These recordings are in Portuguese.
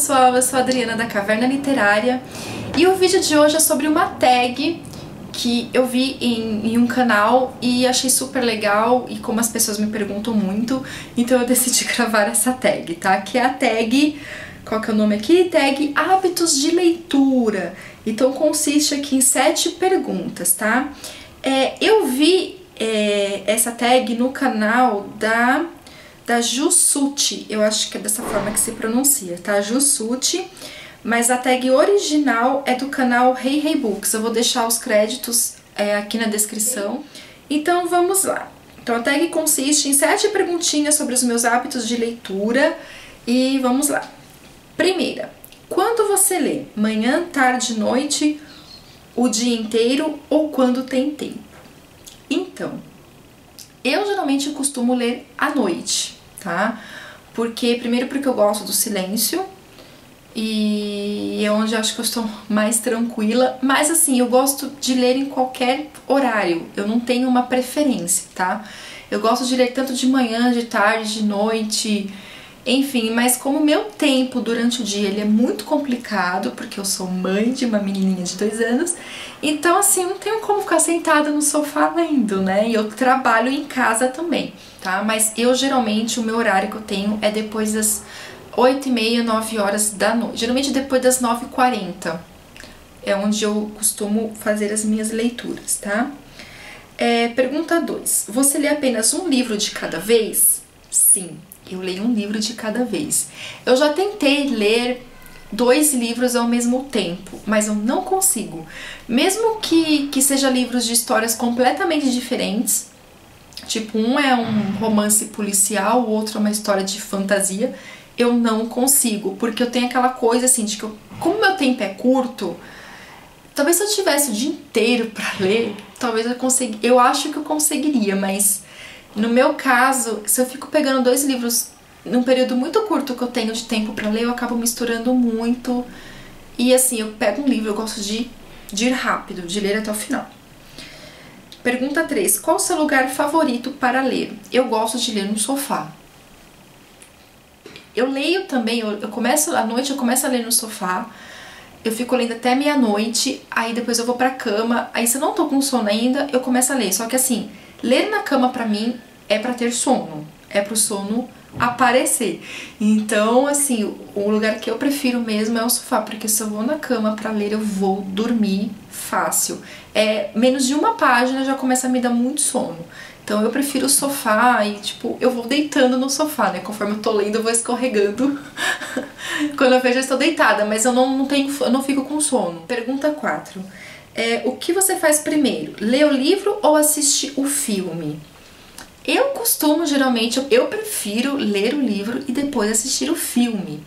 pessoal, eu sou a Adriana da Caverna Literária e o vídeo de hoje é sobre uma tag que eu vi em um canal e achei super legal, e como as pessoas me perguntam muito, então eu decidi gravar essa tag, tá? Que é a tag, qual que é o nome aqui? Tag Hábitos de Leitura. Então consiste aqui em 7 perguntas, tá? Eu vi essa tag no canal da Jussuti, eu acho que é dessa forma que se pronuncia, tá? Jussuti, mas a tag original é do canal Hey Books. Eu vou deixar os créditos aqui na descrição. Então vamos lá. Então a tag consiste em 7 perguntinhas sobre os meus hábitos de leitura e vamos lá. Primeira, quando você lê? Manhã, tarde, noite, o dia inteiro ou quando tem tempo? Então, eu geralmente costumo ler à noite, tá? Primeiro porque eu gosto do silêncio e é onde eu acho que eu estou mais tranquila, mas assim, eu gosto de ler em qualquer horário, eu não tenho uma preferência, tá? Eu gosto de ler tanto de manhã, de tarde, de noite, enfim, mas como o meu tempo durante o dia ele é muito complicado, porque eu sou mãe de uma menininha de 2 anos, então assim, não tenho como ficar sentada no sofá lendo, né? E eu trabalho em casa também, tá? Mas eu geralmente, o meu horário que eu tenho é depois das 8h30, 9 horas da noite, geralmente depois das 9h40, é onde eu costumo fazer as minhas leituras, tá? Pergunta 2, você lê apenas um livro de cada vez? Sim, eu leio um livro de cada vez. Eu já tentei ler 2 livros ao mesmo tempo, mas eu não consigo. Mesmo que seja livros de histórias completamente diferentes, tipo, um é um romance policial, o outro é uma história de fantasia, eu não consigo, porque eu tenho aquela coisa assim, de que como meu tempo é curto, talvez se eu tivesse o dia inteiro pra ler, talvez eu acho que eu conseguiria, mas no meu caso, se eu fico pegando 2 livros num período muito curto que eu tenho de tempo pra ler, eu acabo misturando muito. E assim, eu pego um livro, eu gosto de ir rápido, de ler até o final. Pergunta 3, qual o seu lugar favorito para ler? Eu gosto de ler no sofá. Eu leio também, eu começo à noite, eu começo a ler no sofá, eu fico lendo até meia-noite, aí depois eu vou pra cama, aí se eu não tô com sono ainda, eu começo a ler. Só que assim, ler na cama pra mim é pra ter sono, é pro sono aparecer. Então, assim, o lugar que eu prefiro mesmo é o sofá, porque se eu vou na cama pra ler, eu vou dormir fácil. Menos de uma página já começa a me dar muito sono. Então eu prefiro o sofá e, tipo, eu vou deitando no sofá, né? Conforme eu tô lendo, eu vou escorregando. Quando eu vejo, eu estou deitada, mas eu não fico com sono. Pergunta 4. O que você faz primeiro? Lê o livro ou assiste o filme? Eu costumo, geralmente, eu prefiro ler o livro e depois assistir o filme.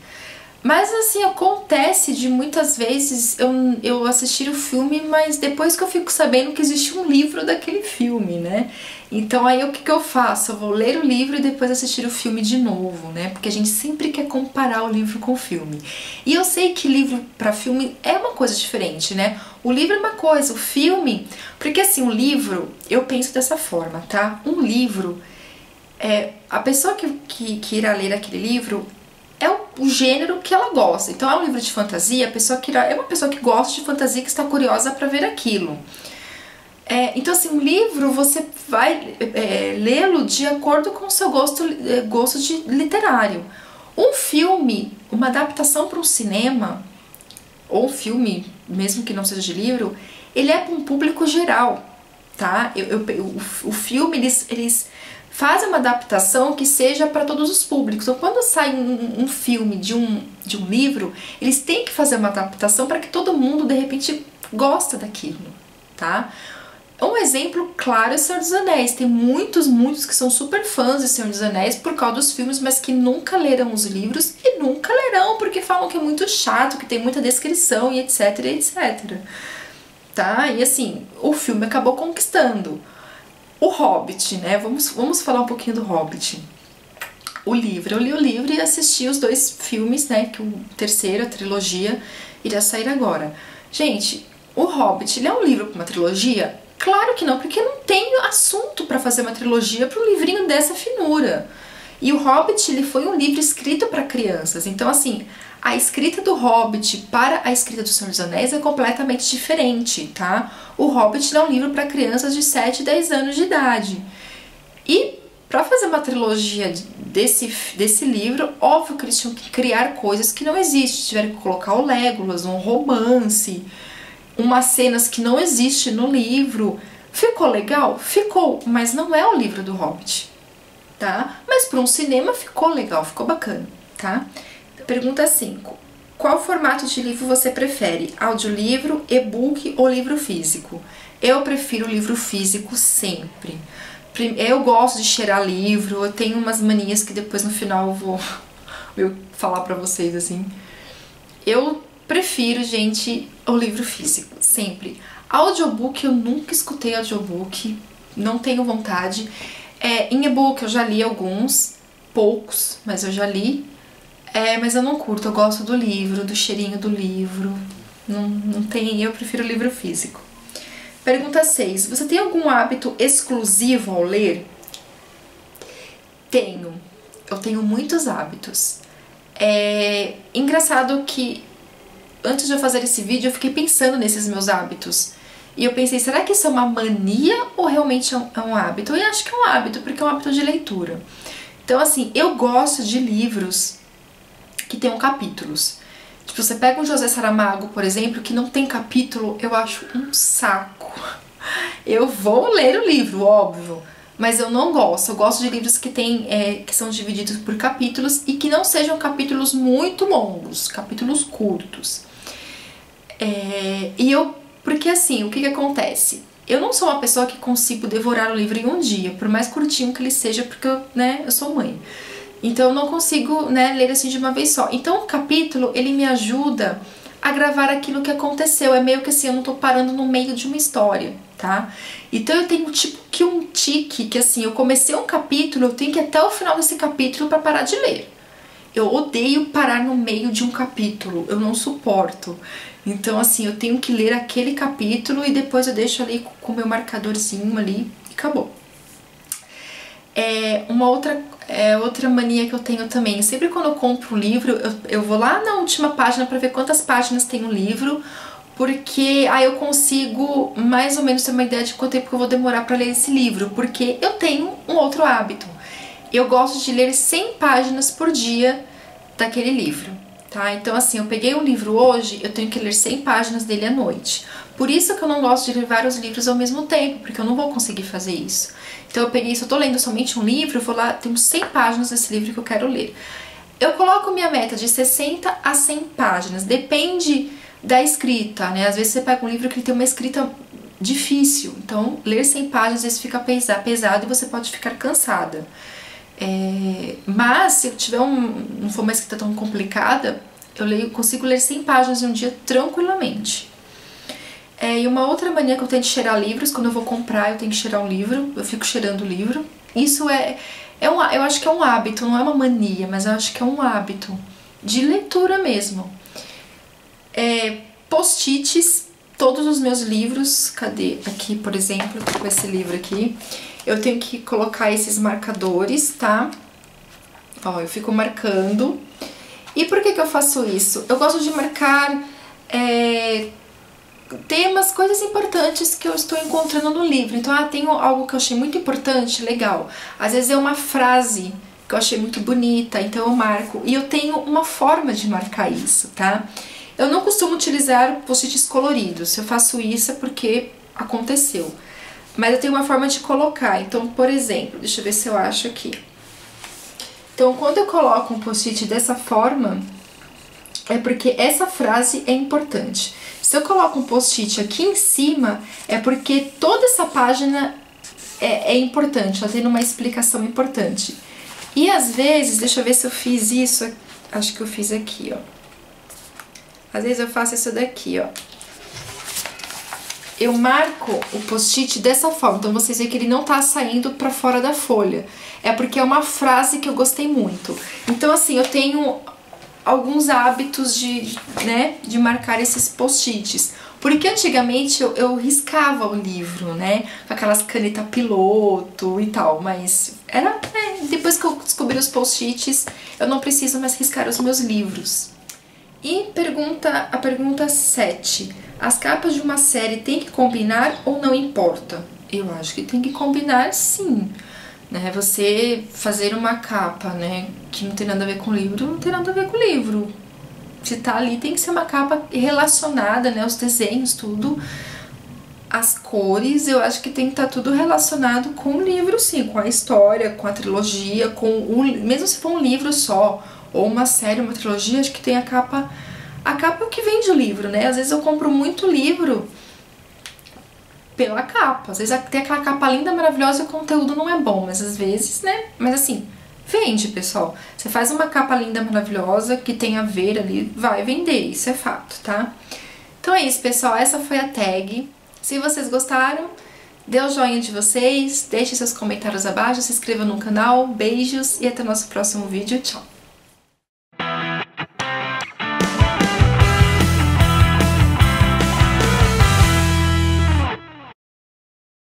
Mas assim, acontece de muitas vezes eu assistir o filme, mas depois que eu fico sabendo que existe um livro daquele filme, né? Então aí o que eu faço? Eu vou ler o livro e depois assistir o filme de novo, né? Porque a gente sempre quer comparar o livro com o filme. E eu sei que livro pra filme é uma coisa diferente, né? O livro é uma coisa, o filme... Porque assim, o livro, eu penso dessa forma, tá? Um livro, a pessoa que irá ler aquele livro... é o gênero que ela gosta. Então é um livro de fantasia, é uma pessoa que gosta de fantasia, que está curiosa para ver aquilo. Então assim, um livro você vai lê-lo de acordo com o seu gosto de literário. Um filme, uma adaptação para um cinema, ou um filme, mesmo que não seja de livro, ele é para um público geral, tá? O filme, eles fazem uma adaptação que seja para todos os públicos. Então, quando sai um filme de um livro, eles têm que fazer uma adaptação para que todo mundo, de repente, gosta daquilo, tá? Um exemplo claro é o Senhor dos Anéis. Tem muitos que são super fãs de Senhor dos Anéis por causa dos filmes, mas que nunca leram os livros e nunca lerão, porque falam que é muito chato, que tem muita descrição e etc, etc. Tá? E assim, o filme acabou conquistando. O Hobbit, né? Vamos falar um pouquinho do Hobbit. O livro, eu li o livro e assisti os 2 filmes, né? Que o terceiro, a trilogia, irá sair agora. Gente, o Hobbit, ele é um livro para uma trilogia? Claro que não, porque não tem assunto para fazer uma trilogia para um livrinho dessa finura. E o Hobbit, ele foi um livro escrito para crianças. Então, assim, a escrita do Hobbit para a escrita do Senhor dos Anéis é completamente diferente, tá? O Hobbit é um livro para crianças de 7 e 10 anos de idade. E para fazer uma trilogia desse livro, óbvio que eles tinham que criar coisas que não existem. Tiveram que colocar o Legolas, um romance, umas cenas que não existem no livro. Ficou legal? Ficou, mas não é o livro do Hobbit, tá? Mas para um cinema ficou legal, ficou bacana, tá? Pergunta 5. Qual formato de livro você prefere? Audiolivro, e-book ou livro físico? Eu prefiro livro físico sempre. Eu gosto de cheirar livro, eu tenho umas manias que depois no final eu vou falar pra vocês, assim. Eu prefiro, gente, o livro físico, sempre. Audiobook, eu nunca escutei audiobook, não tenho vontade. Em e-book eu já li alguns, poucos, mas eu já li. Mas eu não curto, eu gosto do livro, do cheirinho do livro. Não tem, eu prefiro o livro físico. Pergunta 6. Você tem algum hábito exclusivo ao ler? Tenho. Eu tenho muitos hábitos. Engraçado que antes de eu fazer esse vídeo eu fiquei pensando nesses meus hábitos. E eu pensei, será que isso é uma mania ou realmente é um hábito? Eu acho que é um hábito, porque é um hábito de leitura. Então, assim, eu gosto de livros que tenham capítulos. Tipo, você pega um José Saramago, por exemplo, que não tem capítulo, eu acho um saco. Eu vou ler o livro, óbvio, mas eu não gosto. Eu gosto de livros que que são divididos por capítulos e que não sejam capítulos muito longos, capítulos curtos. Porque assim, o que acontece? Eu não sou uma pessoa que consigo devorar o livro em um dia, por mais curtinho que ele seja, porque eu sou mãe. Então eu não consigo, ler assim de uma vez só. Então o capítulo, ele me ajuda a gravar aquilo que aconteceu. É meio que assim, eu não tô parando no meio de uma história, tá? Então eu tenho tipo que um tique, que assim, eu comecei um capítulo, eu tenho que ir até o final desse capítulo pra parar de ler. Eu odeio parar no meio de um capítulo, eu não suporto. Então assim, eu tenho que ler aquele capítulo e depois eu deixo ali com o meu marcadorzinho ali e acabou. Uma outra mania que eu tenho também, sempre quando eu compro um livro, eu vou lá na última página pra ver quantas páginas tem o livro, porque aí eu consigo mais ou menos ter uma ideia de quanto tempo que eu vou demorar pra ler esse livro, porque eu tenho um outro hábito. Eu gosto de ler 100 páginas por dia daquele livro, tá? Então assim, eu peguei um livro hoje, eu tenho que ler 100 páginas dele à noite. Por isso que eu não gosto de ler vários livros ao mesmo tempo, porque eu não vou conseguir fazer isso. Então eu peguei, se eu tô lendo somente um livro, eu vou lá, tem 100 páginas desse livro que eu quero ler. Eu coloco minha meta de 60 a 100 páginas, depende da escrita, né? Às vezes você pega um livro que tem uma escrita difícil, então ler 100 páginas às vezes fica pesado e você pode ficar cansada. Mas se eu tiver não for uma escrita tão complicada, eu consigo ler 100 páginas em um dia tranquilamente. E uma outra mania que eu tenho de cheirar livros, quando eu vou comprar eu tenho que cheirar um livro, eu fico cheirando o livro. Isso eu acho que é um hábito, não é uma mania, mas eu acho que é um hábito de leitura mesmo. Post-its, todos os meus livros, cadê? Aqui, por exemplo, com esse livro aqui, eu tenho que colocar esses marcadores, tá? Ó, eu fico marcando. E por que eu faço isso? Eu gosto de marcar temas, coisas importantes que eu estou encontrando no livro. Então, tenho algo que eu achei muito importante, legal. Às vezes é uma frase que eu achei muito bonita, então eu marco. E eu tenho uma forma de marcar isso, tá? Eu não costumo utilizar post-its coloridos. Se eu faço isso é porque aconteceu. Mas eu tenho uma forma de colocar. Então, por exemplo, deixa eu ver se eu acho aqui. Então, quando eu coloco um post-it dessa forma, é porque essa frase é importante. Se eu coloco um post-it aqui em cima, é porque toda essa página é importante, ela tem uma explicação importante. E às vezes, deixa eu ver se eu fiz isso, acho que eu fiz aqui, ó. Às vezes eu faço isso daqui, ó. Eu marco o post-it dessa forma, então vocês veem que ele não tá saindo pra fora da folha. É porque é uma frase que eu gostei muito. Então assim, eu tenho alguns hábitos de marcar esses post-its. Porque antigamente eu riscava o livro, né? Com aquelas canetas piloto e tal, mas depois que eu descobri os post-its, eu não preciso mais riscar os meus livros. E a pergunta 7. As capas de uma série têm que combinar ou não importa? Eu acho que tem que combinar, sim. Né? Você fazer uma capa, né, que não tem nada a ver com o livro, não tem nada a ver com o livro. Se tá ali, tem que ser uma capa relacionada, né, os desenhos, tudo. As cores, eu acho que tem que estar tudo relacionado com o livro, sim, com a história, com a trilogia, mesmo se for um livro só, ou uma série, uma trilogia, acho que tem a capa que vem do livro, né? Às vezes eu compro muito livro pela capa, às vezes tem aquela capa linda, maravilhosa e o conteúdo não é bom, mas às vezes, né? Mas assim, vende, pessoal. Você faz uma capa linda, maravilhosa, que tem a ver ali, vai vender, isso é fato, tá? Então é isso, pessoal, essa foi a tag. Se vocês gostaram, dê o joinha de vocês, deixe seus comentários abaixo, se inscreva no canal, beijos e até o nosso próximo vídeo, tchau!